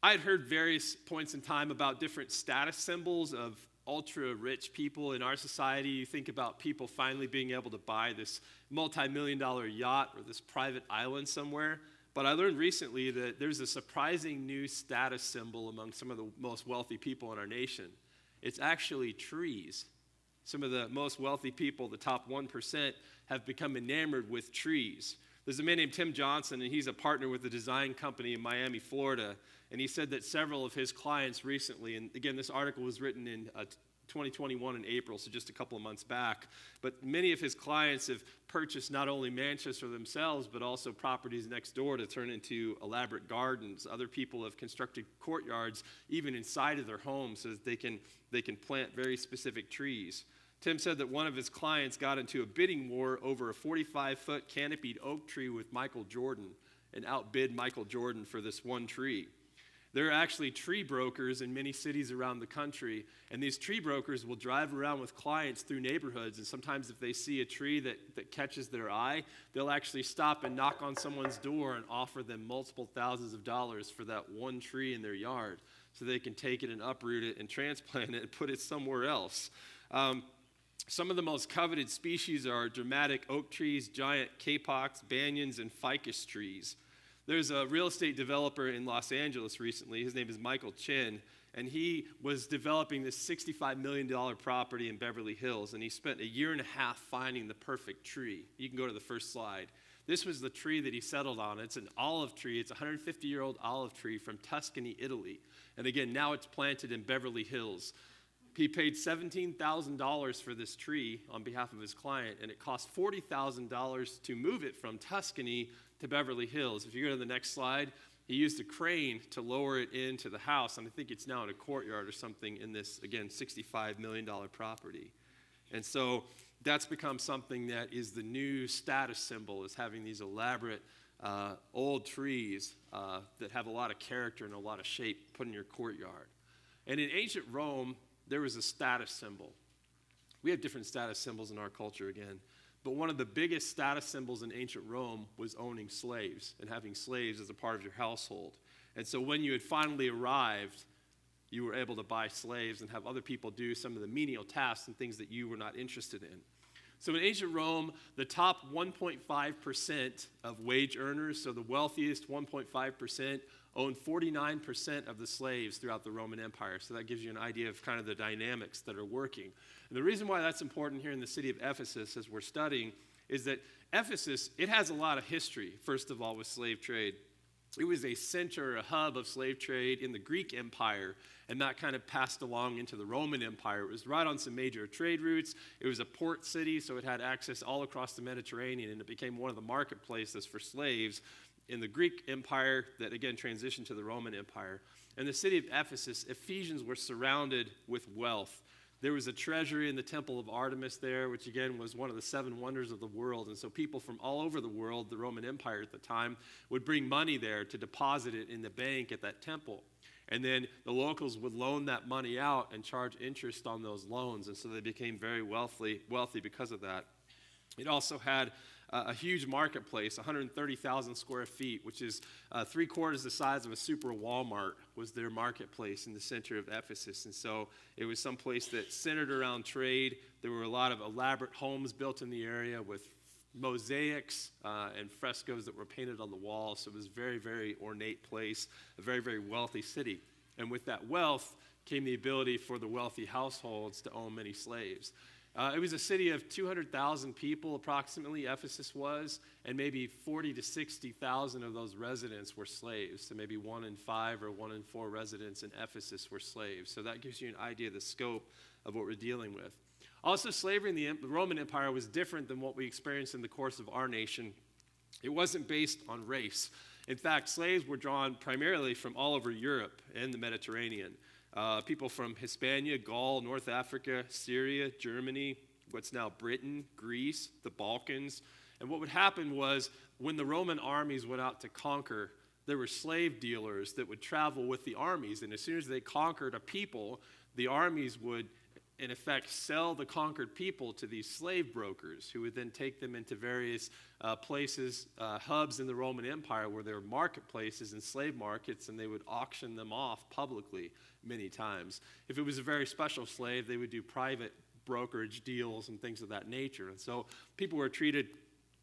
I had heard various points in time about different status symbols of ultra-rich people in our society. You think about people finally being able to buy this multi-million-dollar yacht or this private island somewhere. But I learned recently that there's a surprising new status symbol among some of the most wealthy people in our nation. It's actually trees. Some of the most wealthy people, the top 1%, have become enamored with trees. There's a man named Tim Johnson, and he's a partner with a design company in Miami, Florida. And he said that several of his clients recently, and again, this article was written in 2021 in April, so just a couple of months back. But many of his clients have purchased not only mansions for themselves, but also properties next door to turn into elaborate gardens. Other people have constructed courtyards even inside of their homes so that they can plant very specific trees. Tim said that one of his clients got into a bidding war over a 45-foot canopied oak tree with Michael Jordan and outbid Michael Jordan for this one tree. There are actually tree brokers in many cities around the country, and these tree brokers will drive around with clients through neighborhoods, and sometimes if they see a tree that catches their eye, they'll actually stop and knock on someone's door and offer them multiple thousands of dollars for that one tree in their yard so they can take it and uproot it and transplant it and put it somewhere else. Some of the most coveted species are dramatic oak trees, giant kapok, banyans, and ficus trees. There's a real estate developer in Los Angeles recently. His name is Michael Chin, and he was developing this $65 million property in Beverly Hills, and he spent a year and a half finding the perfect tree. You can go to the first slide. This was the tree that he settled on. It's an olive tree. It's a 150-year-old olive tree from Tuscany, Italy. And again, now it's planted in Beverly Hills. He paid $17,000 for this tree on behalf of his client, and it cost $40,000 to move it from Tuscany to Beverly Hills. If you go to the next slide, he used a crane to lower it into the house, and I think it's now in a courtyard or something in this, again, $65 million property. And so that's become something that is the new status symbol, is having these elaborate old trees that have a lot of character and a lot of shape put in your courtyard. And in ancient Rome, there was a status symbol. We have different status symbols in our culture again, but one of the biggest status symbols in ancient Rome was owning slaves and having slaves as a part of your household. And so when you had finally arrived, you were able to buy slaves and have other people do some of the menial tasks and things that you were not interested in. So in ancient Rome, the top 1.5% of wage earners, so the wealthiest 1.5%, owned 49% of the slaves throughout the Roman Empire. So that gives you an idea of kind of the dynamics that are working. And the reason why that's important here in the city of Ephesus as we're studying is that Ephesus, it has a lot of history, first of all, with slave trade. It was a center, a hub of slave trade in the Greek Empire, and that kind of passed along into the Roman Empire. It was right on some major trade routes. It was a port city, so it had access all across the Mediterranean, and it became one of the marketplaces for slaves in the Greek Empire that, again, transitioned to the Roman Empire. In the city of Ephesus, Ephesians were surrounded with wealth. There was a treasury in the temple of Artemis there, which again was one of the 7 wonders of the world. And so people from all over the world, the Roman Empire at the time, would bring money there to deposit it in the bank at that temple. And then the locals would loan that money out and charge interest on those loans. And so they became very wealthy because of that. It also had a huge marketplace, 130,000 square feet, which is 3/4 the size of a super Walmart, was their marketplace in the center of Ephesus. And so it was some place that centered around trade. There were a lot of elaborate homes built in the area with mosaics and frescoes that were painted on the walls. So it was a very, very ornate place, a very, very wealthy city. And with that wealth came the ability for the wealthy households to own many slaves. It was a city of 200,000 people, approximately, Ephesus was, and maybe 40 to 60,000 of those residents were slaves. So maybe 1 in 5 or 1 in 4 residents in Ephesus were slaves. So that gives you an idea of the scope of what we're dealing with. Also, slavery in the Roman Empire was different than what we experienced in the course of our nation. It wasn't based on race. In fact, slaves were drawn primarily from all over Europe and the Mediterranean. People from Hispania, Gaul, North Africa, Syria, Germany, what's now Britain, Greece, the Balkans. And what would happen was when the Roman armies went out to conquer, there were slave dealers that would travel with the armies. And as soon as they conquered a people, the armies would in effect, sell the conquered people to these slave brokers who would then take them into various places, hubs in the Roman Empire where there were marketplaces and slave markets, and they would auction them off publicly many times. If it was a very special slave, they would do private brokerage deals and things of that nature. And so people were treated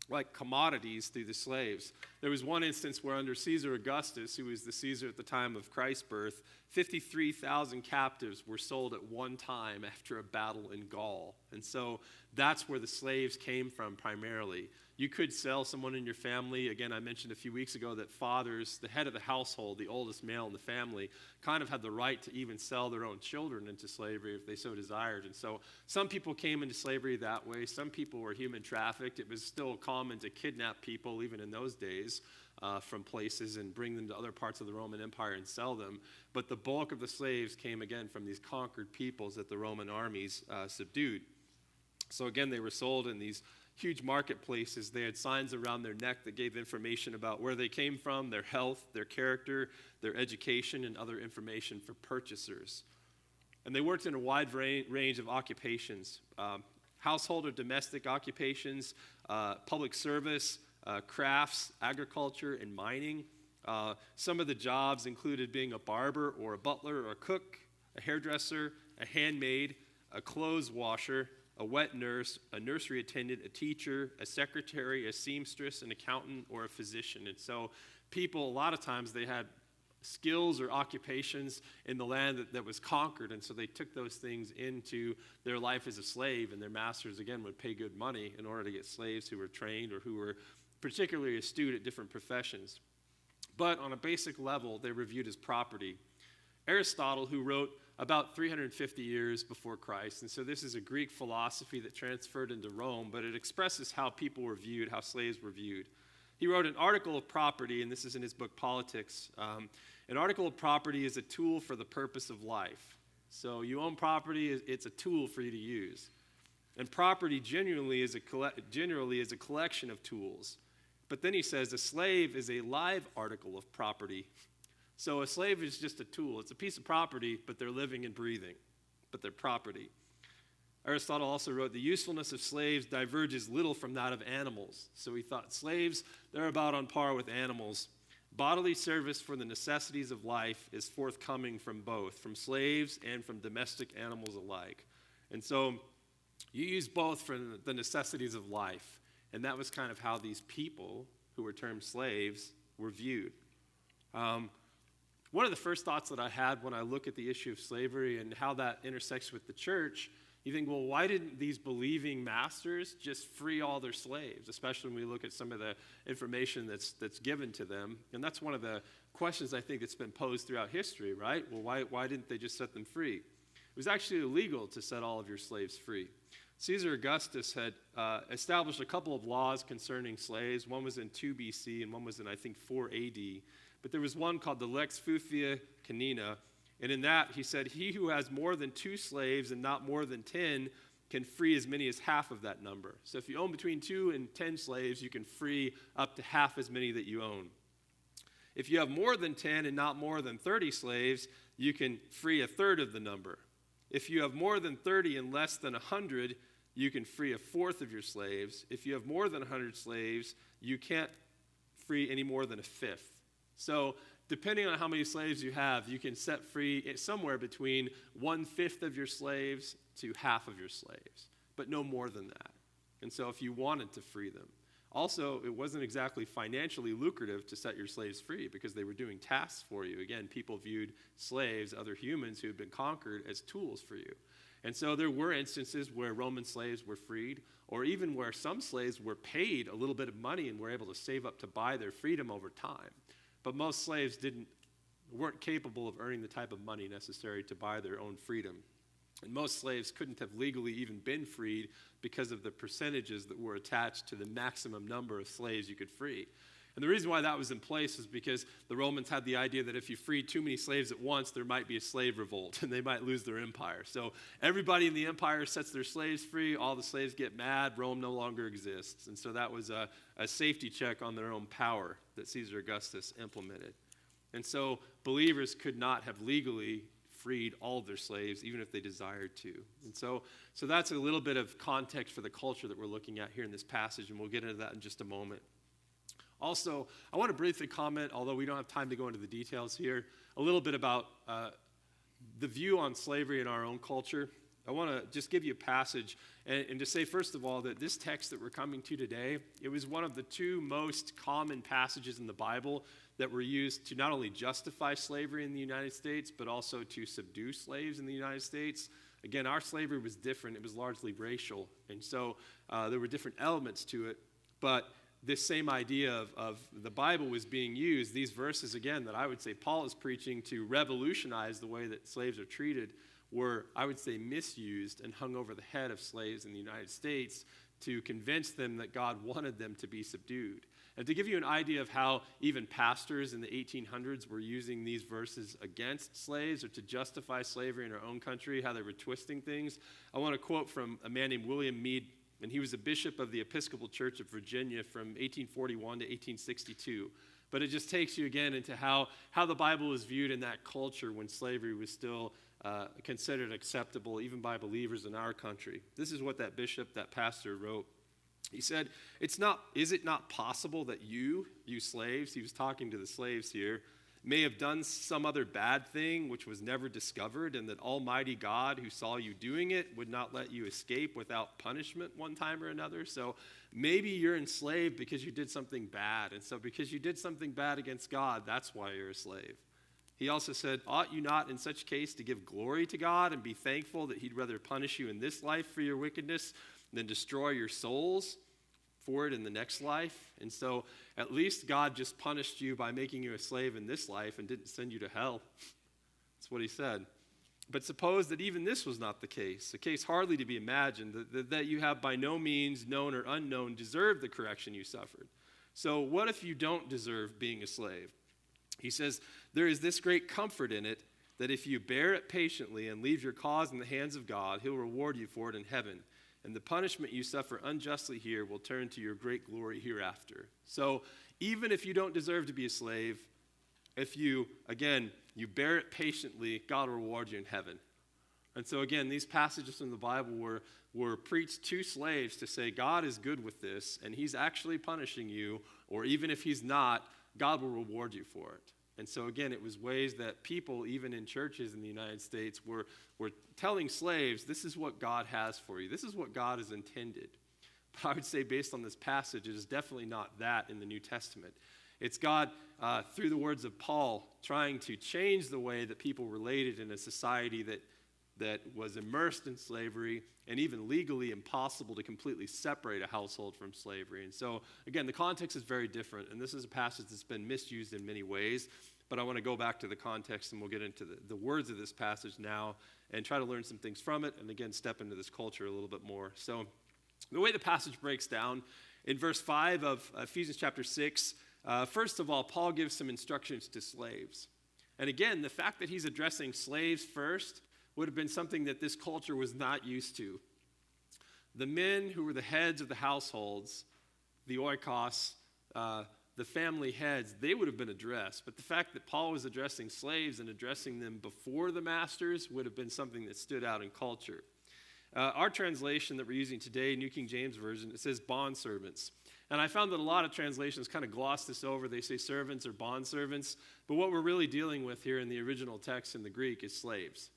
like commodities through the slaves. There was one instance where under Caesar Augustus, who was the Caesar at the time of Christ's birth, 53,000 captives were sold at one time after a battle in Gaul. And so that's where the slaves came from primarily. You could sell someone in your family. Again, I mentioned a few weeks ago that fathers, the head of the household, the oldest male in the family, kind of had the right to even sell their own children into slavery if they so desired. And so some people came into slavery that way. Some people were human trafficked. It was still common to kidnap people, even in those days, from places and bring them to other parts of the Roman Empire and sell them. But the bulk of the slaves came, again, from these conquered peoples that the Roman armies subdued. So again, they were sold in these huge marketplaces. They had signs around their neck that gave information about where they came from, their health, their character, their education, and other information for purchasers. And they worked in a wide range of occupations, household or domestic occupations, public service, crafts, agriculture, and mining. Some of the jobs included being a barber or a butler or a cook, a hairdresser, a handmaid, a clothes washer, a wet nurse, a nursery attendant, a teacher, a secretary, a seamstress, an accountant, or a physician. And so people, a lot of times, they had skills or occupations in the land that was conquered, and so they took those things into their life as a slave, and their masters, again, would pay good money in order to get slaves who were trained or who were particularly astute at different professions. But on a basic level, they were viewed as property. Aristotle, who wrote about 350 years before Christ, and so this is a Greek philosophy that transferred into Rome, but it expresses how people were viewed, how slaves were viewed. He wrote an article of property, and this is in his book Politics. An article of property is a tool for the purpose of life. So you own property, it's a tool for you to use. And property generally is a collection of tools. But then he says a slave is a live article of property. So a slave is just a tool. It's a piece of property, but they're living and breathing. But they're property. Aristotle also wrote, the usefulness of slaves diverges little from that of animals. So he thought slaves, they're about on par with animals. Bodily service for the necessities of life is forthcoming from both, from slaves and from domestic animals alike. And so you use both for the necessities of life. And that was kind of how these people, who were termed slaves, were viewed. One of the first thoughts that I had when I look at the issue of slavery and how that intersects with the church, you think, well, why didn't these believing masters just free all their slaves, especially when we look at some of the information that's given to them? And that's one of the questions I think that's been posed throughout history, right? Well, why didn't they just set them free? It was actually illegal to set all of your slaves free. Caesar Augustus had established a couple of laws concerning slaves. One was in 2 BC and one was in, I think, 4 AD. But there was one called the Lex Futhia Canina, and in that he said, he who has more than 2 slaves and not more than 10 can free as many as half of that number. So if you own between 2 and 10 slaves, you can free up to half as many that you own. If you have more than 10 and not more than 30 slaves, you can free a third of the number. If you have more than 30 and less than 100, you can free a fourth of your slaves. If you have more than 100 slaves, you can't free any more than a fifth. So depending on how many slaves you have, you can set free somewhere between 1/5 of your slaves to half of your slaves, but no more than that. And so if you wanted to free them. Also, it wasn't exactly financially lucrative to set your slaves free because they were doing tasks for you. Again, people viewed slaves, other humans who had been conquered, as tools for you. And so there were instances where Roman slaves were freed, or even where some slaves were paid a little bit of money and were able to save up to buy their freedom over time. But most slaves weren't capable of earning the type of money necessary to buy their own freedom. And most slaves couldn't have legally even been freed because of the percentages that were attached to the maximum number of slaves you could free. And the reason why that was in place is because the Romans had the idea that if you freed too many slaves at once, there might be a slave revolt, and they might lose their empire. So everybody in the empire sets their slaves free, all the slaves get mad, Rome no longer exists. And so that was a safety check on their own power that Caesar Augustus implemented. And so believers could not have legally freed all of their slaves, even if they desired to. And so that's a little bit of context for the culture that we're looking at here in this passage, and we'll get into that in just a moment. Also, I want to briefly comment, although we don't have time to go into the details here, a little bit about the view on slavery in our own culture. I want to just give you a passage and to say, first of all, that this text that we're coming to today, it was one of the two most common passages in the Bible that were used to not only justify slavery in the United States, but also to subdue slaves in the United States. Again, our slavery was different. It was largely racial, and so there were different elements to it, but this same idea of the Bible was being used. These verses, again, that I would say Paul is preaching to revolutionize the way that slaves are treated, were, I would say, misused and hung over the head of slaves in the United States to convince them that God wanted them to be subdued. And to give you an idea of how even pastors in the 1800s were using these verses against slaves or to justify slavery in our own country, how they were twisting things, I want to quote from a man named William Meade, and he was a bishop of the Episcopal Church of Virginia from 1841 to 1862. But it just takes you again into how the Bible was viewed in that culture when slavery was still considered acceptable even by believers in our country. This is what that bishop, that pastor wrote. He said, is it not possible that you slaves, he was talking to the slaves here, may have done some other bad thing which was never discovered, and that Almighty God, who saw you doing it, would not let you escape without punishment one time or another? So maybe you're enslaved because you did something bad, and so because you did something bad against God, that's why you're a slave. He also said, ought you not in such case to give glory to God and be thankful that he'd rather punish you in this life for your wickedness than destroy your souls for it in the next life? And so at least God just punished you by making you a slave in this life and didn't send you to hell. That's what he said. But suppose that even this was not the case, a case hardly to be imagined, that you have by no means, known or unknown, deserved the correction you suffered. So what if you don't deserve being a slave? He says, there is this great comfort in it, that if you bear it patiently and leave your cause in the hands of God, he'll reward you for it in heaven. And the punishment you suffer unjustly here will turn to your great glory hereafter. So even if you don't deserve to be a slave, if you bear it patiently, God will reward you in heaven. And so again, these passages from the Bible were preached to slaves to say, God is good with this, and he's actually punishing you, or even if he's not, God will reward you for it. And so again, it was ways that people, even in churches in the United States, were telling slaves, this is what God has for you. This is what God has intended. But I would say based on this passage, it is definitely not that in the New Testament. It's God, through the words of Paul, trying to change the way that people related in a society that was immersed in slavery and even legally impossible to completely separate a household from slavery. And so, again, the context is very different, and this is a passage that's been misused in many ways, but I want to go back to the context, and we'll get into the words of this passage now and try to learn some things from it, and again, step into this culture a little bit more. So the way the passage breaks down, in verse 5 of Ephesians chapter 6, first of all, Paul gives some instructions to slaves. And again, the fact that he's addressing slaves first would have been something that this culture was not used to. The men who were the heads of the households, the oikos, the family heads, they would have been addressed. But the fact that Paul was addressing slaves and addressing them before the masters would have been something that stood out in culture. Our translation that we're using today, New King James Version, it says bondservants. And I found that a lot of translations kind of gloss this over. They say servants or bondservants. But what we're really dealing with here in the original text in the Greek is slaves.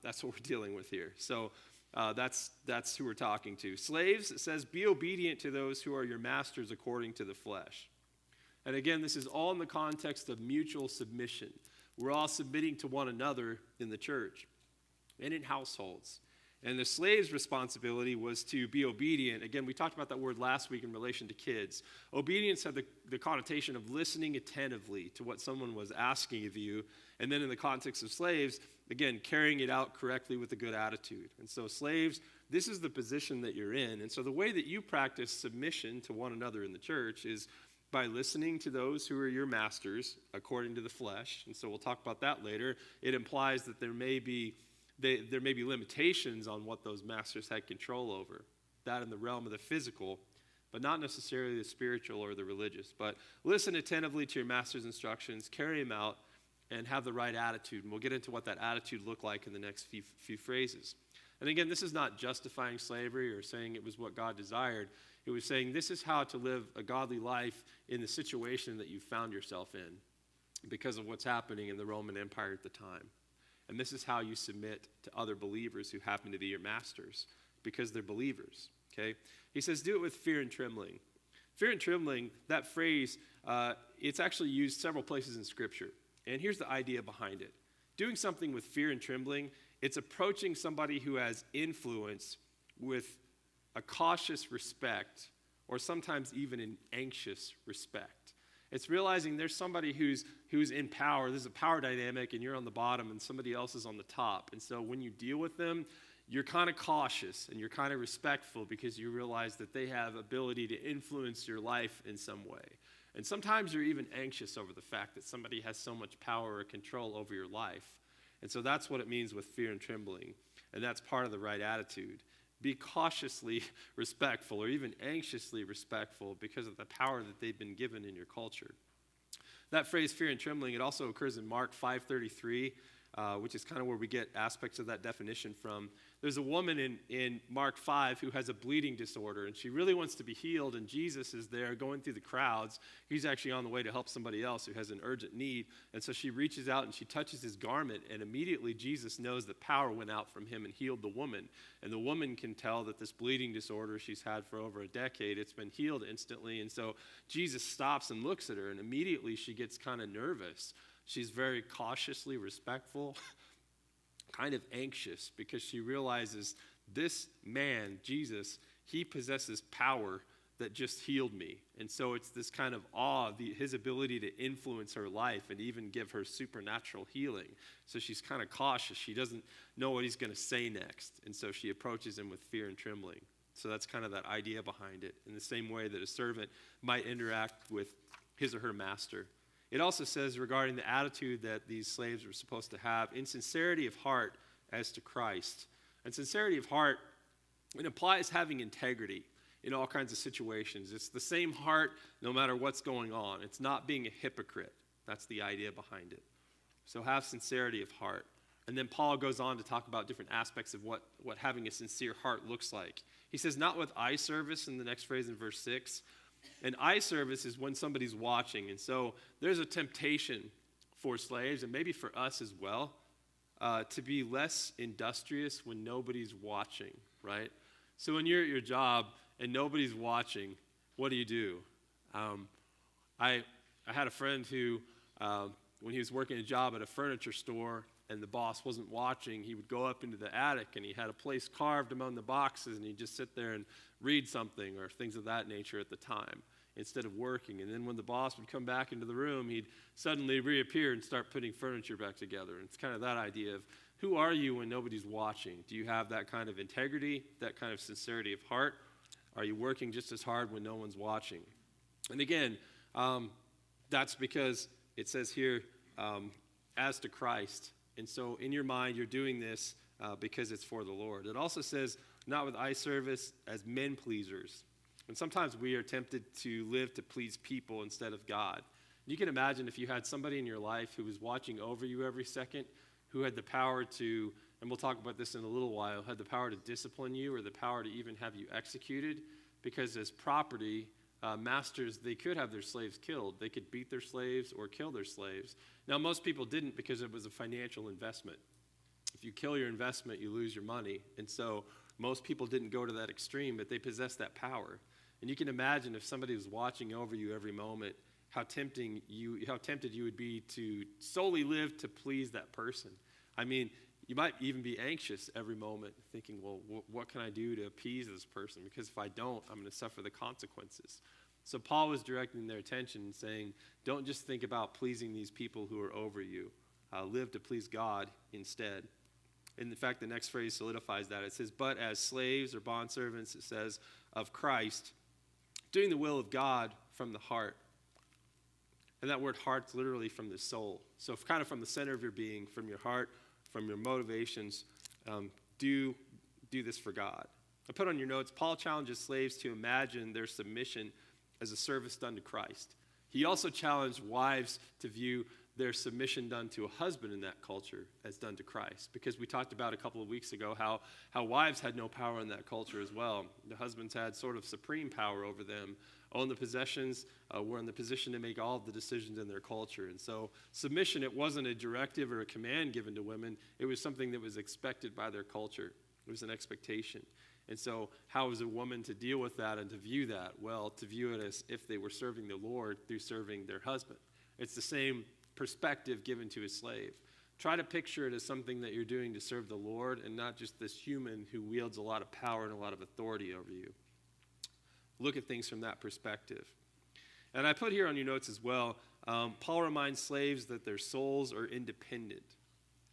That's what we're dealing with here. So that's who we're talking to. Slaves, it says, be obedient to those who are your masters according to the flesh. And again, this is all in the context of mutual submission. We're all submitting to one another in the church and in households. And the slave's responsibility was to be obedient. Again, we talked about that word last week in relation to kids. Obedience had the connotation of listening attentively to what someone was asking of you. And then in the context of slaves, again, carrying it out correctly with a good attitude. And so slaves, this is the position that you're in. And so the way that you practice submission to one another in the church is by listening to those who are your masters according to the flesh. And so we'll talk about that later. It implies that there may be limitations on what those masters had control over. That in the realm of the physical, but not necessarily the spiritual or the religious. But listen attentively to your master's instructions, carry them out and have the right attitude. And we'll get into what that attitude looked like in the next few phrases. And again, this is not justifying slavery or saying it was what God desired. It was saying this is how to live a godly life in the situation that you found yourself in because of what's happening in the Roman Empire at the time. And this is how you submit to other believers who happen to be your masters because they're believers, okay? He says, do it with fear and trembling. Fear and trembling, that phrase, it's actually used several places in Scripture. And here's the idea behind it. Doing something with fear and trembling, it's approaching somebody who has influence with a cautious respect, or sometimes even an anxious respect. It's realizing there's somebody who's in power. There's a power dynamic, and you're on the bottom, and somebody else is on the top. And so when you deal with them, you're kind of cautious, and you're kind of respectful because you realize that they have ability to influence your life in some way. And sometimes you're even anxious over the fact that somebody has so much power or control over your life. And so that's what it means with fear and trembling. And that's part of the right attitude. Be cautiously respectful or even anxiously respectful because of the power that they've been given in your culture. That phrase, fear and trembling, it also occurs in Mark 5:33, which is kind of where we get aspects of that definition from. There's a woman in Mark 5 who has a bleeding disorder, and she really wants to be healed, and Jesus is there going through the crowds. He's actually on the way to help somebody else who has an urgent need, and so she reaches out and she touches his garment, and immediately Jesus knows that power went out from him and healed the woman. And the woman can tell that this bleeding disorder she's had for over a decade, it's been healed instantly, and so Jesus stops and looks at her, and immediately she gets kind of nervous. She's very cautiously respectful, kind of anxious, because she realizes this man, Jesus, he possesses power that just healed me. And so it's this kind of awe, his ability to influence her life and even give her supernatural healing. So she's kind of cautious. She doesn't know what he's going to say next. And so she approaches him with fear and trembling. So that's kind of that idea behind it, in the same way that a servant might interact with his or her master. It also says regarding the attitude that these slaves were supposed to have, in sincerity of heart as to Christ. And sincerity of heart, it implies having integrity in all kinds of situations. It's the same heart no matter what's going on. It's not being a hypocrite. That's the idea behind it. So have sincerity of heart. And then Paul goes on to talk about different aspects of what having a sincere heart looks like. He says, not with eye service in the next phrase in verse 6. And eye service is when somebody's watching. And so there's a temptation for slaves, and maybe for us as well, to be less industrious when nobody's watching, right? So when you're at your job and nobody's watching, what do? I had a friend who, when he was working a job at a furniture store and the boss wasn't watching, he would go up into the attic and he had a place carved among the boxes, and he'd just sit there and read something or things of that nature at the time instead of working. And then when the boss would come back into the room, he'd suddenly reappear and start putting furniture back together. And it's kind of that idea of who are you when nobody's watching? Do you have that kind of integrity, that kind of sincerity of heart? Are you working just as hard when no one's watching? And again, that's because it says here, as to Christ. And so in your mind, you're doing this because it's for the Lord. It also says, not with eye service as men pleasers. And sometimes we are tempted to live to please people instead of God. You can imagine if you had somebody in your life who was watching over you every second, who had the power to, and we'll talk about this in a little while, had the power to discipline you or the power to even have you executed. Because as property, masters, they could have their slaves killed. They could beat their slaves or kill their slaves. Now, most people didn't because it was a financial investment. If you kill your investment, you lose your money. And so most people didn't go to that extreme, but they possessed that power. And you can imagine if somebody was watching over you every moment, how tempted you would be to solely live to please that person. I mean, you might even be anxious every moment, thinking, well, what can I do to appease this person? Because if I don't, I'm going to suffer the consequences. So Paul was directing their attention and saying, don't just think about pleasing these people who are over you. Live to please God instead. And in fact, the next phrase solidifies that. It says, but as slaves or bondservants, it says, of Christ, doing the will of God from the heart. And that word heart's literally from the soul. So kind of from the center of your being, from your heart, from your motivations, do this for God. I put on your notes, Paul challenges slaves to imagine their submission as a service done to Christ. He also challenged wives to view their submission done to a husband in that culture as done to Christ. Because we talked about a couple of weeks ago how wives had no power in that culture as well. The husbands had sort of supreme power over them, owned the possessions, were in the position to make all of the decisions in their culture. And so submission, it wasn't a directive or a command given to women. It was something that was expected by their culture. It was an expectation. And so how is a woman to deal with that and to view that? Well, to view it as if they were serving the Lord through serving their husband. It's the same perspective given to a slave. Try to picture it as something that you're doing to serve the Lord and not just this human who wields a lot of power and a lot of authority over you. Look at things from that perspective. And I put here on your notes as well, Paul reminds slaves that their souls are independent.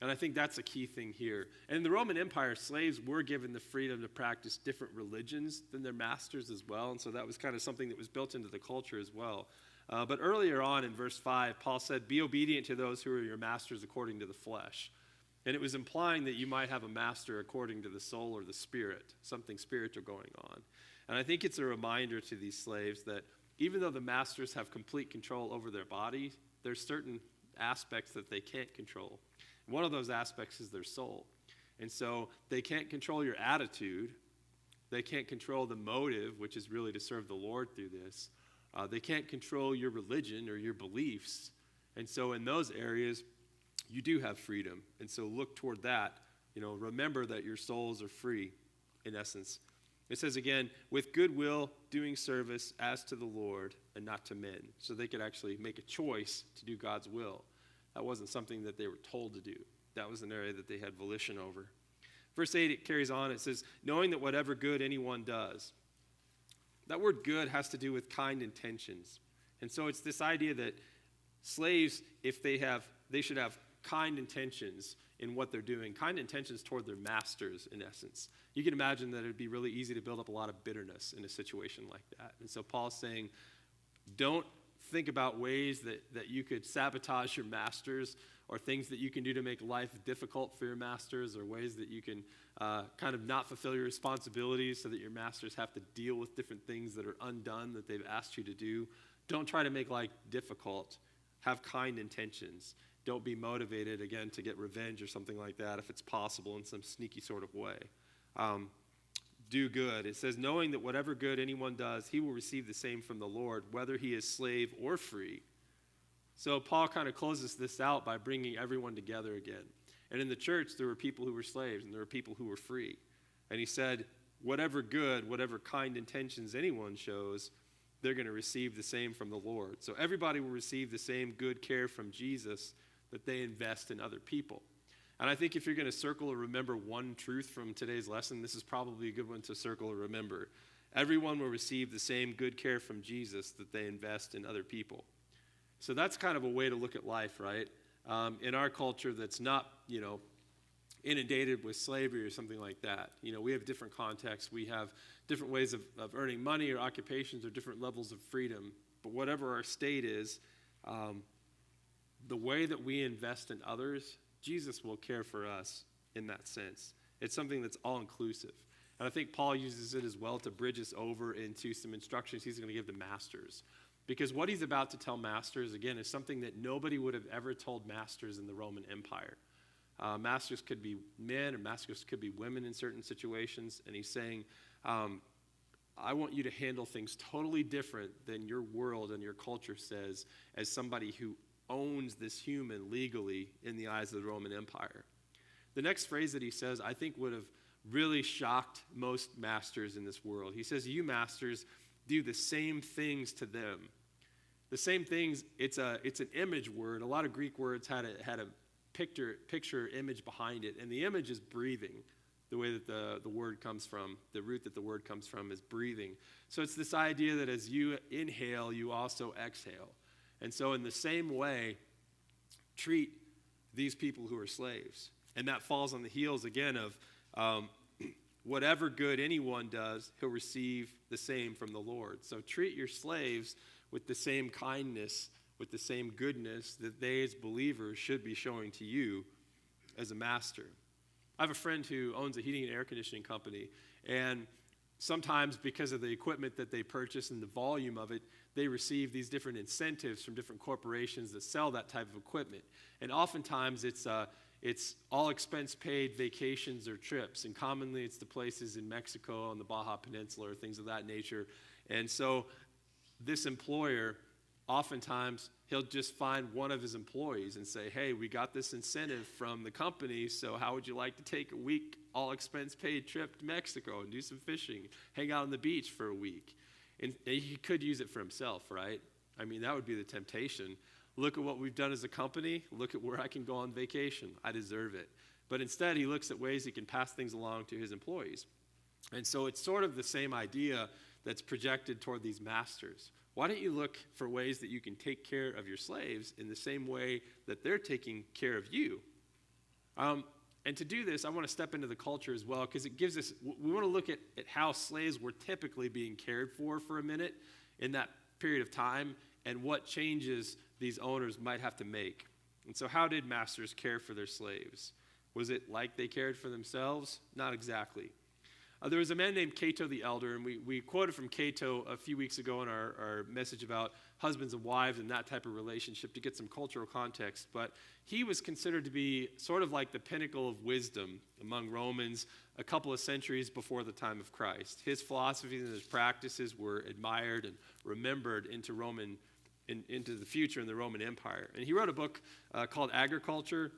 And I think that's a key thing here. And in the Roman Empire, slaves were given the freedom to practice different religions than their masters as well. And so that was kind of something that was built into the culture as well. But earlier on in verse 5, Paul said, be obedient to those who are your masters according to the flesh. And it was implying that you might have a master according to the soul or the spirit, something spiritual going on. And I think it's a reminder to these slaves that even though the masters have complete control over their body, there's certain aspects that they can't control. One of those aspects is their soul. And so they can't control your attitude. They can't control the motive, which is really to serve the Lord through this. They can't control your religion or your beliefs. And so in those areas, you do have freedom. And so look toward that. Remember that your souls are free, in essence. It says again, with goodwill, doing service as to the Lord and not to men. So they could actually make a choice to do God's will. That wasn't something that they were told to do. That was an area that they had volition over. Verse 8, it carries on. It says, knowing that whatever good anyone does. That word good has to do with kind intentions. And so it's this idea that slaves, if they should have kind intentions in what they're doing, kind intentions toward their masters, in essence. You can imagine that it would be really easy to build up a lot of bitterness in a situation like that. And so Paul's saying, don't think about ways that you could sabotage your masters or things that you can do to make life difficult for your masters or ways that you can kind of not fulfill your responsibilities so that your masters have to deal with different things that are undone that they've asked you to do. Don't try to make life difficult. Have kind intentions. Don't be motivated, again, to get revenge or something like that if it's possible in some sneaky sort of way. Do good. It says, knowing that whatever good anyone does, he will receive the same from the Lord, whether he is slave or free. So Paul kind of closes this out by bringing everyone together again. And in the church, there were people who were slaves and there were people who were free. And he said, whatever good, whatever kind intentions anyone shows, they're going to receive the same from the Lord. So everybody will receive the same good care from Jesus that they invest in other people. And I think if you're going to circle or remember one truth from today's lesson, this is probably a good one to circle or remember. Everyone will receive the same good care from Jesus that they invest in other people. So that's kind of a way to look at life, right? In our culture that's not, inundated with slavery or something like that. We have different contexts. We have different ways of earning money or occupations or different levels of freedom. But whatever our state is, the way that we invest in others, Jesus will care for us in that sense. It's something that's all-inclusive. And I think Paul uses it as well to bridge us over into some instructions he's going to give to masters. Because what he's about to tell masters, again, is something that nobody would have ever told masters in the Roman Empire. Masters could be men or masters could be women in certain situations. And he's saying, I want you to handle things totally different than your world and your culture says as somebody who owns this human legally in the eyes of the Roman Empire. The next phrase that he says, I think would have really shocked most masters in this world. He says, you masters do the same things to them. The same things, it's an image word. A lot of Greek words had a picture image behind it, and the image is breathing. The way that the word comes from, the root that the word comes from is breathing. So it's this idea that as you inhale, you also exhale. And so in the same way, treat these people who are slaves. And that falls on the heels, again, of whatever good anyone does, he'll receive the same from the Lord. So treat your slaves with the same kindness, with the same goodness that they as believers should be showing to you as a master. I have a friend who owns a heating and air conditioning company, and sometimes because of the equipment that they purchase and the volume of it, they receive these different incentives from different corporations that sell that type of equipment. And oftentimes it's all expense paid vacations or trips. And commonly it's the places in Mexico on the Baja Peninsula or things of that nature. And so this employer, oftentimes he'll just find one of his employees and say, hey, we got this incentive from the company, so how would you like to take a week all expense paid trip to Mexico and do some fishing, hang out on the beach for a week? And he could use it for himself, right? I mean, that would be the temptation. Look at what we've done as a company. Look at where I can go on vacation. I deserve it. But instead, he looks at ways he can pass things along to his employees. And so it's sort of the same idea that's projected toward these masters. Why don't you look for ways that you can take care of your slaves in the same way that they're taking care of you? And to do this, I want to step into the culture as well, because it gives us, we want to look at how slaves were typically being cared for a minute in that period of time, and what changes these owners might have to make. And so how did masters care for their slaves? Was it like they cared for themselves? Not exactly. There was a man named Cato the Elder, and we quoted from Cato a few weeks ago in our message about husbands and wives and that type of relationship to get some cultural context. But he was considered to be sort of like the pinnacle of wisdom among Romans a couple of centuries before the time of Christ. His philosophies and his practices were admired and remembered into the future in the Roman Empire. And he wrote a book called Agriculture.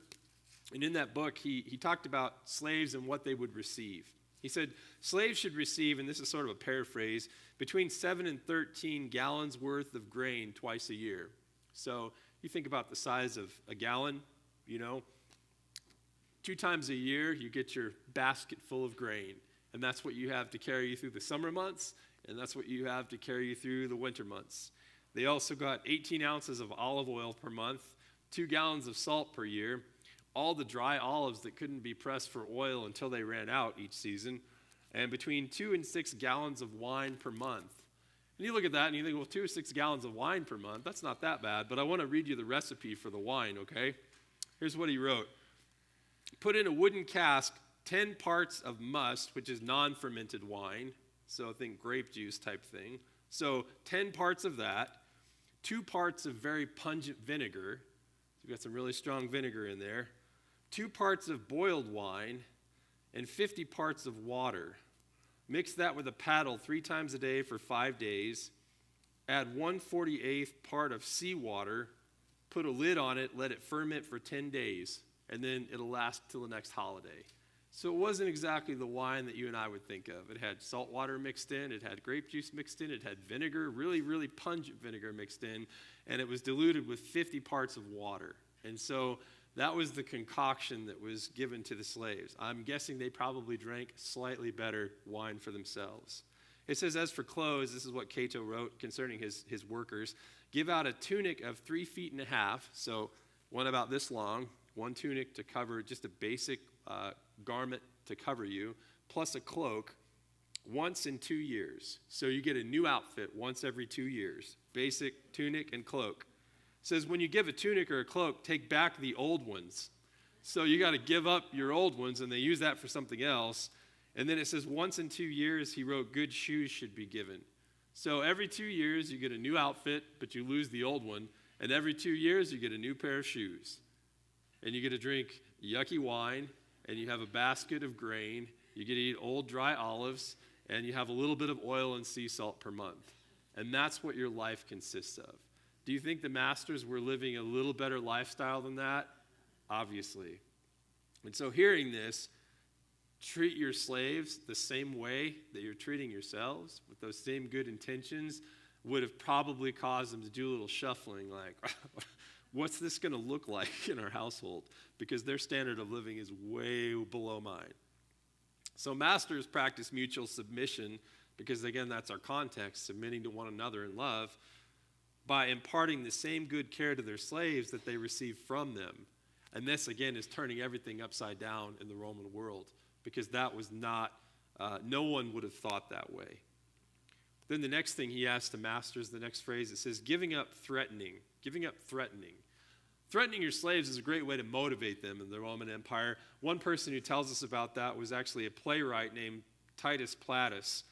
And in that book, he talked about slaves and what they would receive. He said, slaves should receive, and this is sort of a paraphrase, between 7 and 13 gallons worth of grain twice a year. So you think about the size of a gallon, 2 times a year you get your basket full of grain. And that's what you have to carry you through the summer months, and that's what you have to carry you through the winter months. They also got 18 ounces of olive oil per month, 2 gallons of salt per year, all the dry olives that couldn't be pressed for oil until they ran out each season, and between 2 and 6 gallons of wine per month. And you look at that and you think, well, 2 or 6 gallons of wine per month, that's not that bad, but I want to read you the recipe for the wine, okay? Here's what he wrote. Put in a wooden cask 10 parts of must, which is non-fermented wine, so think grape juice type thing. So 10 parts of that, 2 parts of very pungent vinegar, so you've got some really strong vinegar in there, 2 parts of boiled wine, and 50 parts of water. Mix that with a paddle 3 times a day for 5 days. Add 1/48 part of seawater. Put a lid on it, let it ferment for 10 days, and then it'll last till the next holiday. So it wasn't exactly the wine that you and I would think of. It had salt water mixed in, it had grape juice mixed in, it had vinegar, really, really pungent vinegar mixed in, and it was diluted with 50 parts of water. And so that was the concoction that was given to the slaves. I'm guessing they probably drank slightly better wine for themselves. It says, as for clothes, this is what Cato wrote concerning his workers, give out a tunic of 3.5 feet, so one about this long, one tunic to cover just a basic garment to cover you, plus a cloak once in 2 years. So you get a new outfit once every 2 years, basic tunic and cloak. It says when you give a tunic or a cloak, take back the old ones. So you got to give up your old ones, and they use that for something else. And then it says once in 2 years, he wrote, good shoes should be given. So every 2 years, you get a new outfit, but you lose the old one. And every 2 years, you get a new pair of shoes. And you get to drink yucky wine, and you have a basket of grain. You get to eat old dry olives, and you have a little bit of oil and sea salt per month. And that's what your life consists of. Do you think the masters were living a little better lifestyle than that? Obviously. And so hearing this, treat your slaves the same way that you're treating yourselves, with those same good intentions, would have probably caused them to do a little shuffling, like, what's this going to look like in our household? Because their standard of living is way below mine. So masters practice mutual submission, because again, that's our context, submitting to one another in love, by imparting the same good care to their slaves that they receive from them. And this, again, is turning everything upside down in the Roman world, because that was not, no one would have thought that way. Then the next thing he asks the masters, the next phrase, it says, giving up threatening. Giving up threatening. Threatening your slaves is a great way to motivate them in the Roman Empire. One person who tells us about that was actually a playwright named Titus Platus.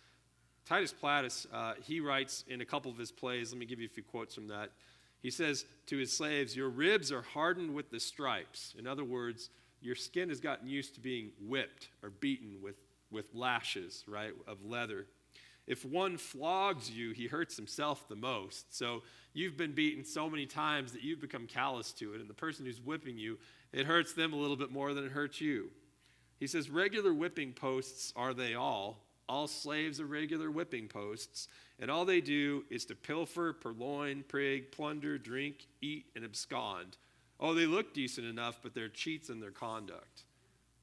Titus Plattus, he writes in a couple of his plays, let me give you a few quotes from that. He says to his slaves, "Your ribs are hardened with the stripes." In other words, your skin has gotten used to being whipped or beaten with lashes, right, of leather. If one flogs you, he hurts himself the most. So you've been beaten so many times that you've become callous to it. And the person who's whipping you, it hurts them a little bit more than it hurts you. He says, "Regular whipping posts are they all. All slaves are regular whipping posts. And all they do is to pilfer, purloin, prig, plunder, drink, eat, and abscond. Oh, they look decent enough, but they're cheats in their conduct."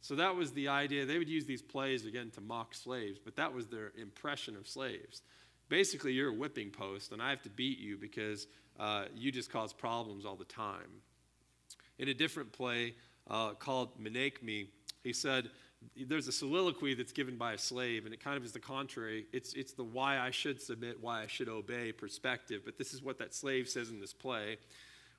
So that was the idea. They would use these plays, again, to mock slaves, but that was their impression of slaves. Basically, you're a whipping post, and I have to beat you because you just cause problems all the time. In a different play called Make Me, he said, there's a soliloquy that's given by a slave, and it kind of is the contrary. It's the why I should submit, why I should obey perspective, but this is what that slave says in this play.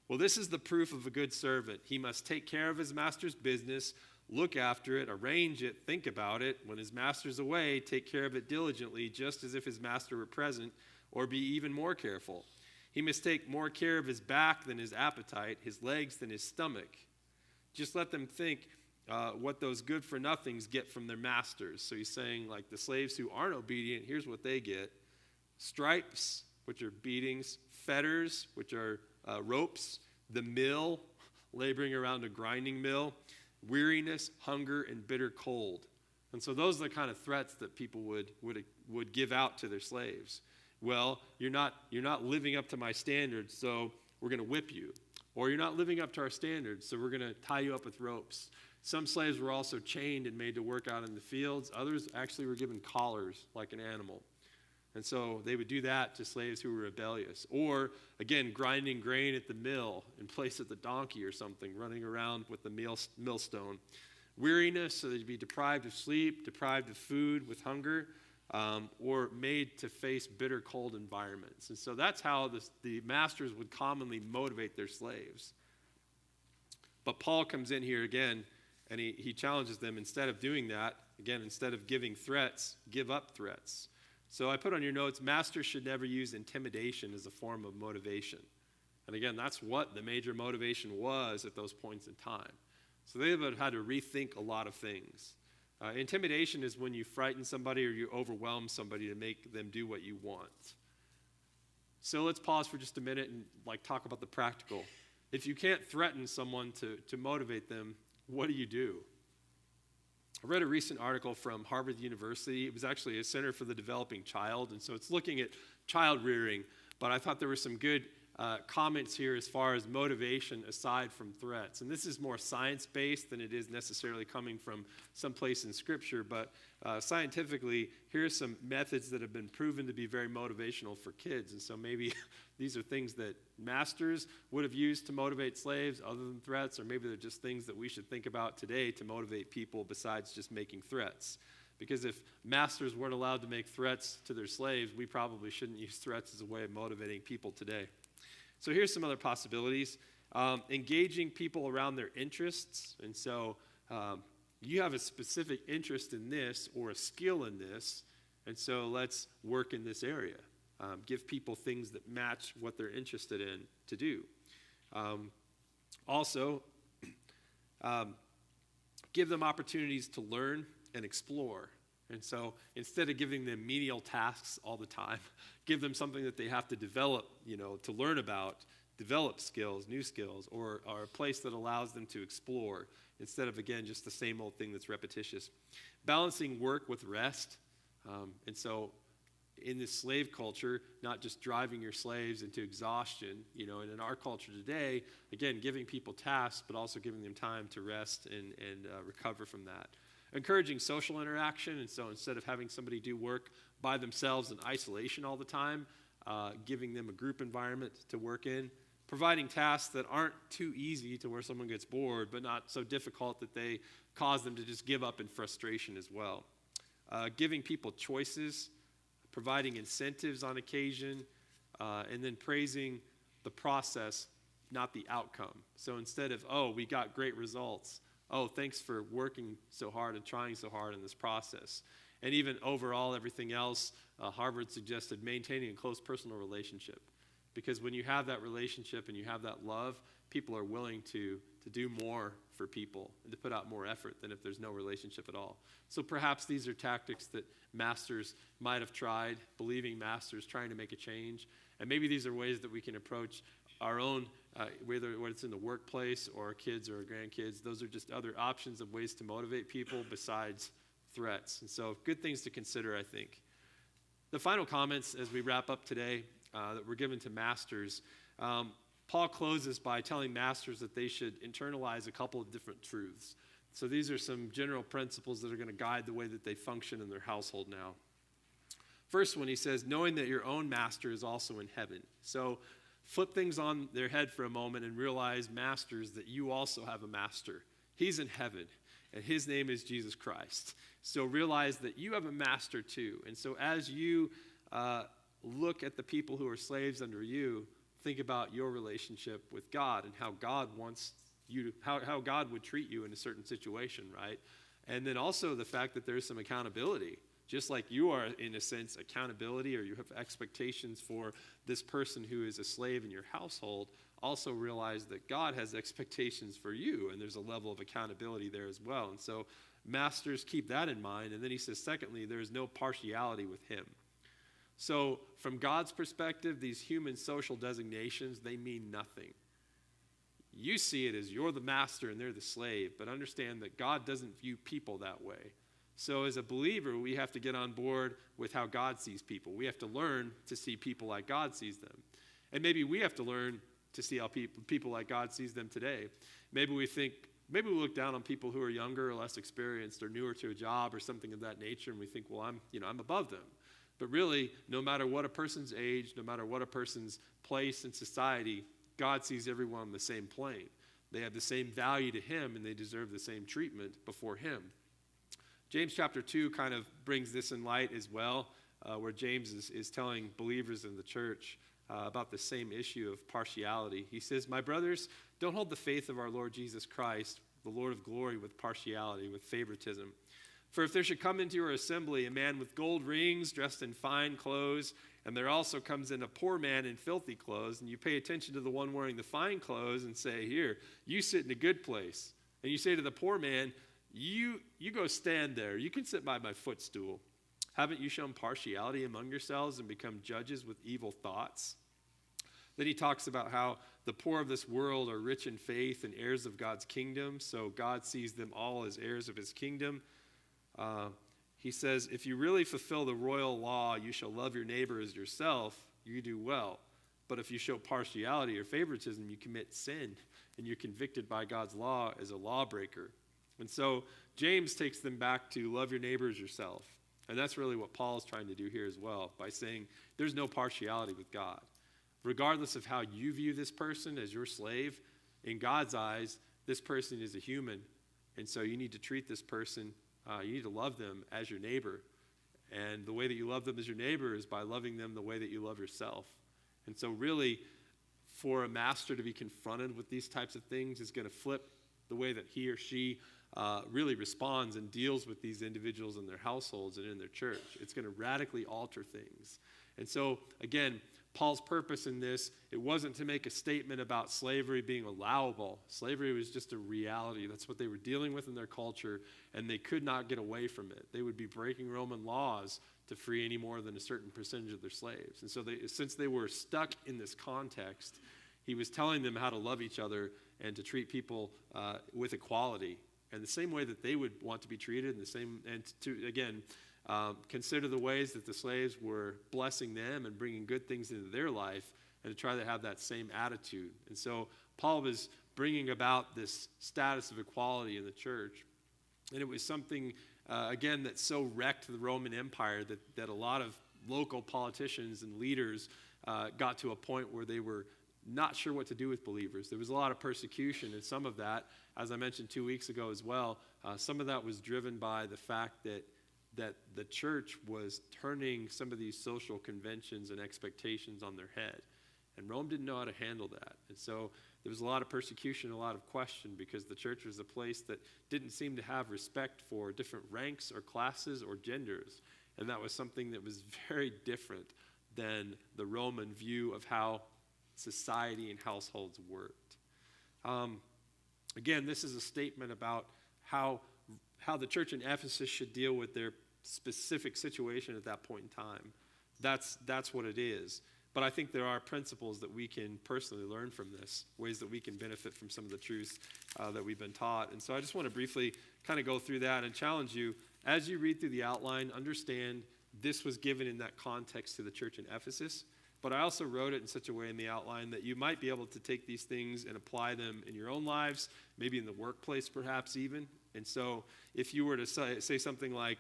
"Well, this is the proof of a good servant. He must take care of his master's business, look after it, arrange it, think about it. When his master's away, take care of it diligently, just as if his master were present, or be even more careful. He must take more care of his back than his appetite, his legs than his stomach. Just let them think what those good-for-nothings get from their masters." So he's saying, like, the slaves who aren't obedient, here's what they get. Stripes, which are beatings, fetters, which are ropes, the mill, laboring around a grinding mill, weariness, hunger, and bitter cold. And so those are the kind of threats that people would give out to their slaves. Well, you're not living up to my standards, so we're going to whip you. Or you're not living up to our standards, so we're going to tie you up with ropes. Some slaves were also chained and made to work out in the fields. Others actually were given collars like an animal. And so they would do that to slaves who were rebellious. Or, again, grinding grain at the mill in place of the donkey or something, running around with the millstone. Weariness, so they'd be deprived of sleep, deprived of food with hunger, or made to face bitter cold environments. And so that's how the masters would commonly motivate their slaves. But Paul comes in here again, and he challenges them, instead of doing that, again, instead of giving threats, give up threats. So I put on your notes, masters should never use intimidation as a form of motivation. And again, that's what the major motivation was at those points in time. So they would have had to rethink a lot of things. Intimidation is when you frighten somebody or you overwhelm somebody to make them do what you want. So let's pause for just a minute and talk about the practical. If you can't threaten someone to motivate them, what do? I read a recent article from Harvard University. It was actually a Center for the Developing Child, and so it's looking at child rearing. But I thought there were some good comments here as far as motivation aside from threats. And this is more science-based than it is necessarily coming from someplace in Scripture. But scientifically, here are some methods that have been proven to be very motivational for kids. And so maybe these are things that masters would have used to motivate slaves other than threats, or maybe they're just things that we should think about today to motivate people besides just making threats. Because if masters weren't allowed to make threats to their slaves, we probably shouldn't use threats as a way of motivating people today. So here's some other possibilities. Engaging people around their interests. And so you have a specific interest in this or a skill in this, and so let's work in this area. Give people things that match what they're interested in to do. Also, give them opportunities to learn and explore. And so instead of giving them menial tasks all the time, give them something that they have to develop, to learn about, develop skills, new skills, or a place that allows them to explore instead of, again, just the same old thing that's repetitious. Balancing work with rest. And so in this slave culture, not just driving your slaves into exhaustion, and in our culture today, again, giving people tasks, but also giving them time to rest and recover from that. Encouraging social interaction, and so instead of having somebody do work by themselves in isolation all the time, giving them a group environment to work in. Providing tasks that aren't too easy to where someone gets bored, but not so difficult that they cause them to just give up in frustration as well. Giving people choices, providing incentives on occasion, and then praising the process, not the outcome. So instead of, oh, we got great results, oh, thanks for working so hard and trying so hard in this process. And even overall, everything else, Harvard suggested maintaining a close personal relationship. Because when you have that relationship and you have that love, people are willing to do more for people and to put out more effort than if there's no relationship at all. So perhaps these are tactics that masters might have tried, believing masters trying to make a change. And maybe these are ways that we can approach our own, whether it's in the workplace or our kids or our grandkids. Those are just other options of ways to motivate people besides threats. And so good things to consider, I think. The final comments as we wrap up today that were given to masters, Paul closes by telling masters that they should internalize a couple of different truths. So these are some general principles that are going to guide the way that they function in their household now. First one, he says, knowing that your own master is also in heaven. So flip things on their head for a moment and realize, masters, that you also have a master. He's in heaven, and his name is Jesus Christ. So realize that you have a master too. And so as you look at the people who are slaves under you, think about your relationship with God and how God wants you to, how God would treat you in a certain situation, right? And then also the fact that there's some accountability. Just like you are, in a sense, accountability, or you have expectations for this person who is a slave in your household, also realize that God has expectations for you, and there's a level of accountability there as well. And so masters, keep that in mind. And then he says, secondly, there is no partiality with him. So from God's perspective, these human social designations, they mean nothing. You see it as you're the master and they're the slave, but understand that God doesn't view people that way. So as a believer, we have to get on board with how God sees people. We have to learn to see people like God sees them. And maybe we have to learn to see how people like God sees them today. Maybe we look down on people who are younger or less experienced or newer to a job or something of that nature, and we think, well, I'm above them. But really, no matter what a person's age, no matter what a person's place in society, God sees everyone on the same plane. They have the same value to him, and they deserve the same treatment before him. James chapter 2 kind of brings this in light as well, where James is telling believers in the church about the same issue of partiality. He says, my brothers, don't hold the faith of our Lord Jesus Christ, the Lord of glory, with partiality, with favoritism. For if there should come into your assembly a man with gold rings, dressed in fine clothes, and there also comes in a poor man in filthy clothes, and you pay attention to the one wearing the fine clothes and say, here, you sit in a good place. And you say to the poor man, you go stand there. You can sit by my footstool. Haven't you shown partiality among yourselves and become judges with evil thoughts? Then he talks about how the poor of this world are rich in faith and heirs of God's kingdom, so God sees them all as heirs of his kingdom. He says, if you really fulfill the royal law, you shall love your neighbor as yourself, you do well. But if you show partiality or favoritism, you commit sin, and you're convicted by God's law as a lawbreaker. And so James takes them back to love your neighbor as yourself. And that's really what Paul is trying to do here as well, by saying there's no partiality with God. Regardless of how you view this person as your slave, in God's eyes, this person is a human. And so you need to treat this person, you need to love them as your neighbor. And the way that you love them as your neighbor is by loving them the way that you love yourself. And so really, for a master to be confronted with these types of things is going to flip the way that he or she really responds and deals with these individuals in their households and in their church. It's going to radically alter things. And so, again, Paul's purpose in this, it wasn't to make a statement about slavery being allowable. Slavery was just a reality. That's what they were dealing with in their culture, and they could not get away from it. They would be breaking Roman laws to free any more than a certain percentage of their slaves. And so since they were stuck in this context, he was telling them how to love each other and to treat people with equality, and the same way that they would want to be treated, and to, again, consider the ways that the slaves were blessing them and bringing good things into their life, and to try to have that same attitude. And so Paul was bringing about this status of equality in the church. And it was something, again, that so wrecked the Roman Empire that a lot of local politicians and leaders got to a point where they were not sure what to do with believers. There was a lot of persecution, and some of that, as I mentioned 2 weeks ago as well, some of that was driven by the fact that the church was turning some of these social conventions and expectations on their head. And Rome didn't know how to handle that. And so there was a lot of persecution, a lot of question, because the church was a place that didn't seem to have respect for different ranks or classes or genders. And that was something that was very different than the Roman view of how society and households worked. Again, this is a statement about how the church in Ephesus should deal with their specific situation at that point in time. That's what it is. But I think there are principles that we can personally learn from this, ways that we can benefit from some of the truths that we've been taught. And so I just want to briefly kind of go through that and challenge you, as you read through the outline, understand this was given in that context to the church in Ephesus. But I also wrote it in such a way in the outline that you might be able to take these things and apply them in your own lives, maybe in the workplace perhaps even. And so if you were to say something like,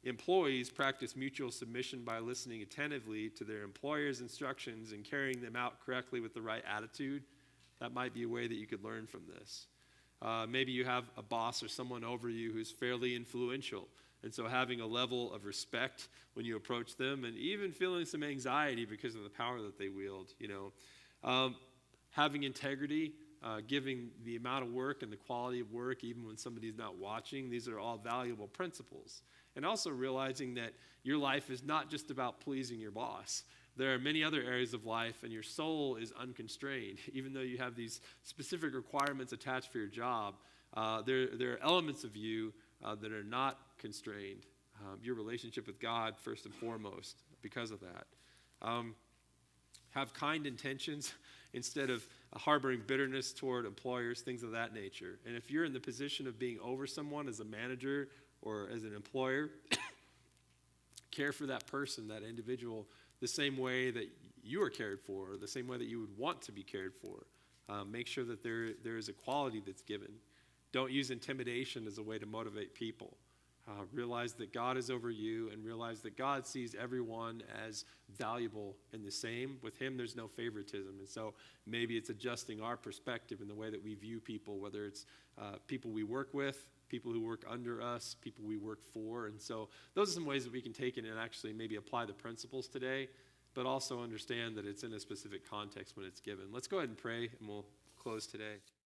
employees practice mutual submission by listening attentively to their employer's instructions and carrying them out correctly with the right attitude, that might be a way that you could learn from this. Maybe you have a boss or someone over you who's fairly influential. And so having a level of respect when you approach them, and even feeling some anxiety because of the power that they wield, having integrity, giving the amount of work and the quality of work even when somebody's not watching. These are all valuable principles. And also realizing that your life is not just about pleasing your boss. There are many other areas of life, and your soul is unconstrained. Even though you have these specific requirements attached for your job, there are elements of you that are not constrained. Your relationship with God, first and foremost, because of that. Have kind intentions instead of harboring bitterness toward employers, things of that nature. And if you're in the position of being over someone as a manager or as an employer, care for that person, that individual, the same way that you are cared for, or the same way that you would want to be cared for. Make sure that there is a quality that's given. Don't use intimidation as a way to motivate people. Realize that God is over you, and realize that God sees everyone as valuable and the same. With him, there's no favoritism. And so maybe it's adjusting our perspective in the way that we view people, whether it's people we work with, people who work under us, people we work for. And so those are some ways that we can take it and actually maybe apply the principles today, but also understand that it's in a specific context when it's given. Let's go ahead and pray, and we'll close today.